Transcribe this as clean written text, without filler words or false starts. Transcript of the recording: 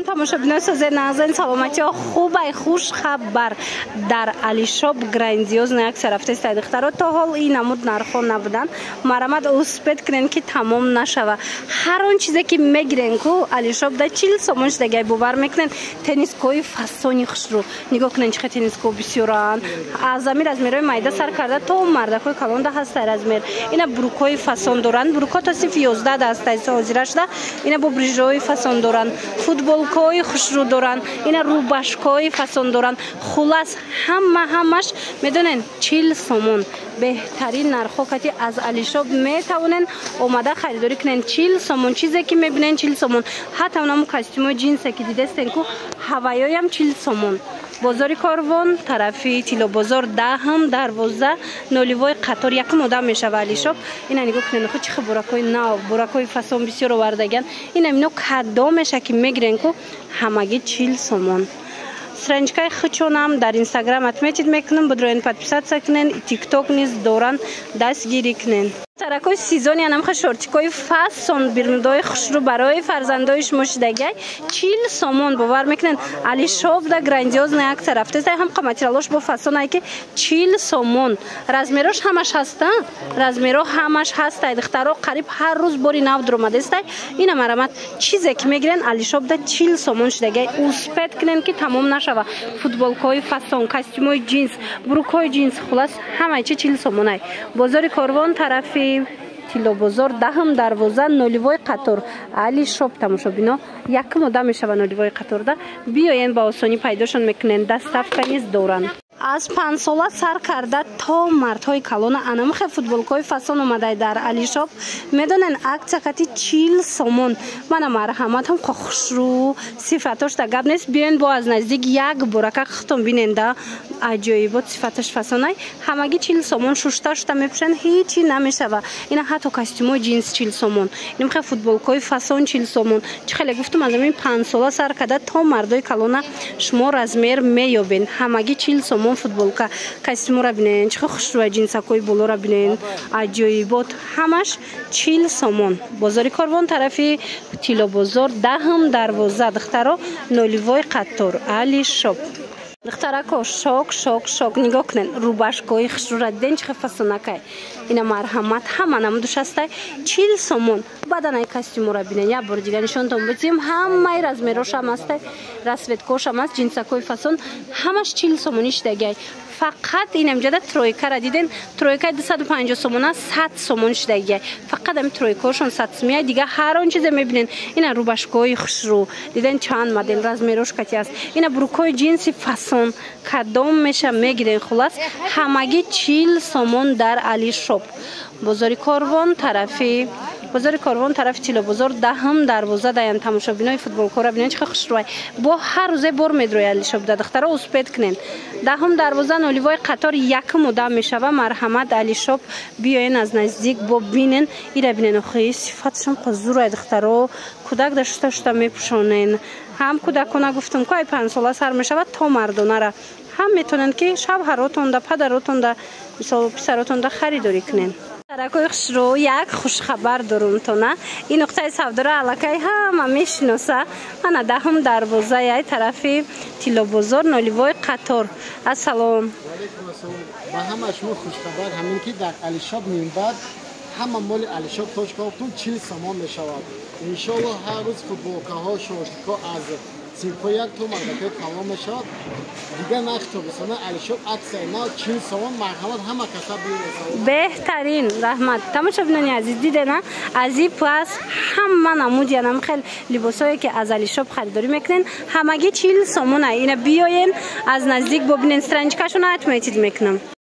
тамошобинон созе назан саломати хубай хуш хабар дар Алишоп грандиозная акция рафтаст духтаро то ҳол ин намуд нархо набудан марамад успет кунен ки тамом нашава ҳар он чизе ки мегирен ку Алишоп да 40 сомон шудагай бовар мекунен теннискои фасони хушру нигоҳ кунен чихе тенниско бисёран аз ами размерои майда сар карда то мардакои калонда ҳаста размер ина бурукои фасон доранд буруко то сиф 11 даста ҳозира шуда ина бо брижои фасон доранд футболкои хушру доранд ина рубашкои фасон доранд хулас ҳамаш медонен 40 сомон беҳтарин нархо кати аз Алишоп метавонен омада харидорӣ кунен 40 сомон чизе ки мебинен 40 сомон ҳатто онам костюмои джинсе ки дидестен ку ҳаваёям 40 сомон бозори Корвон тарафи Тилобозор 10-12 нулевой қатор якум одам мешава Алишоп ина нигоҳ кунен худ чихе буракои нав буракои фасон бисёр овардаган ина мино кадом меша ки мегирен ку ҳамаги 40 сомон страничкаи хучонам дар Инстаграм отметить мекунем будроен подписаться кунен тикток низ доран дастгирӣ кунен таракои сезони анамха шортикои фасон бирмудои хушру барои фарзандои шумо шидагай 40 сомон бовар мекунен Алишоп да грандиозная акция рафтаст ҳамқа материалош бо фасонае ки 40 сомон размерош ҳамаш ҳаста размеро ҳамаш ҳаста духтаро қариб ҳар рӯз бори нав дуромадестай ина марамат чизе ки мегирен Алишоп да 40 сомон шидагай успет кунен ки тамом нашава футболкои фасон костюмои джинс бурукои джинс хулас ҳамаи чи 40 сомонай бозори Корвон тарафи Тилобозор 10-12 нулевой қатор Алишоп тамошобино якум одам мешава нулевой қаторда биёен ба осонӣ пайдошон мекунен доставка низ доранд аз 5 сола сар карда то мардҳои калона анамхе футболкои фасон омадай дар Алишоп медонен акция кати 40 сомон мана марҳаматам хушру сифатошда гап нест биёен бо аз наздик як бурака хитон биненда аҷоибот сифаташ фасонай ҳамаги 40 сомон шушта мепӯшен ҳичи намешава ина ҳатто костюмои джинс 40 сомон инамхе футболкои фасон 40 сомон чихеле гуфтум аз амин 5 сола сар карда то мардои калона шумо размер меёбен ҳамаги 40 сомон футболка костюмора бинен чихе хушрӯа джинсакои болора бинен аҷоибот ҳамаш 40 сомон бозори Корвон тарафи Тилобозор 10-12 духтаро нулевой қатор Алишоп духтарако шок нигоҳ кунен рубашкои хушрӯра диден чихе фасонакай ина марҳамат ҳама намудуш ҳастай 40 сомон баданай костюмора бинен як бор дигар нишонтон битем ҳамаи размерошам ҳастай расветкошам ҳаст джинсакои фасон ҳамаш 40 сомонӣ шидагай фақат ин амҷада тройкара диден тройкаи 250 сомона 100 сомон шидагай фақат ами тройкошон 100 сомия дига ҳар он чизе мебинен ина рубашкои хушрӯ диден чанд модел размерош кати аст ина бурукои джинси фасон кадом меша мегирен хулас ҳамаги 40 сомон дар Алишоп бозори Корвон тарафи Тилобозор 10-12 даян тамошобинои футболкора бинен чихе хушрӯай бо ҳар рӯзе бор медрои Алишоп да духтаро успет кунен 10-12 нулевой қатор якум одам мешава марҳамат Алишоп биёен аз наздик бо бинен ира бинен охи сифатшон қозурай духтаро кӯдак да шута мепӯшонен ҳам кӯдакона гуфтум ку ай 5 сола сар мешава то мардонара ҳам метонанд ки шавҳаротонда падаротонда мисол писаротонда харидорӣ кунен таракои хушрӯ як хушхабар дорумтона ин нуқтаи савдоро аллакай ҳама мешиноса мана 10-12 яй тарафи Тилобозор нулевой қатор ассалом ба ҳама шумо хушхабар ҳамин ки дар Алишоп минбаъд ҳама моли Алишоп точкаотун 40 сомон мешавад иншоаллоҳ ҳар рӯз футболкаҳо шортикҳо аз синфҳо як то мардакои калон мешавад дигар нақшто бисона Алишоп аксияи нав 40 сомон марҳамат ҳама каса биресад беҳтарин раҳмат тамошобинони азиз дидена аз ин пас ҳама намуди анамхел либосое ки аз Алишоп харидорӣ мекунен ҳамаги 40 сомона ина биёен аз наздик бобинен страничкашона отметид мекунам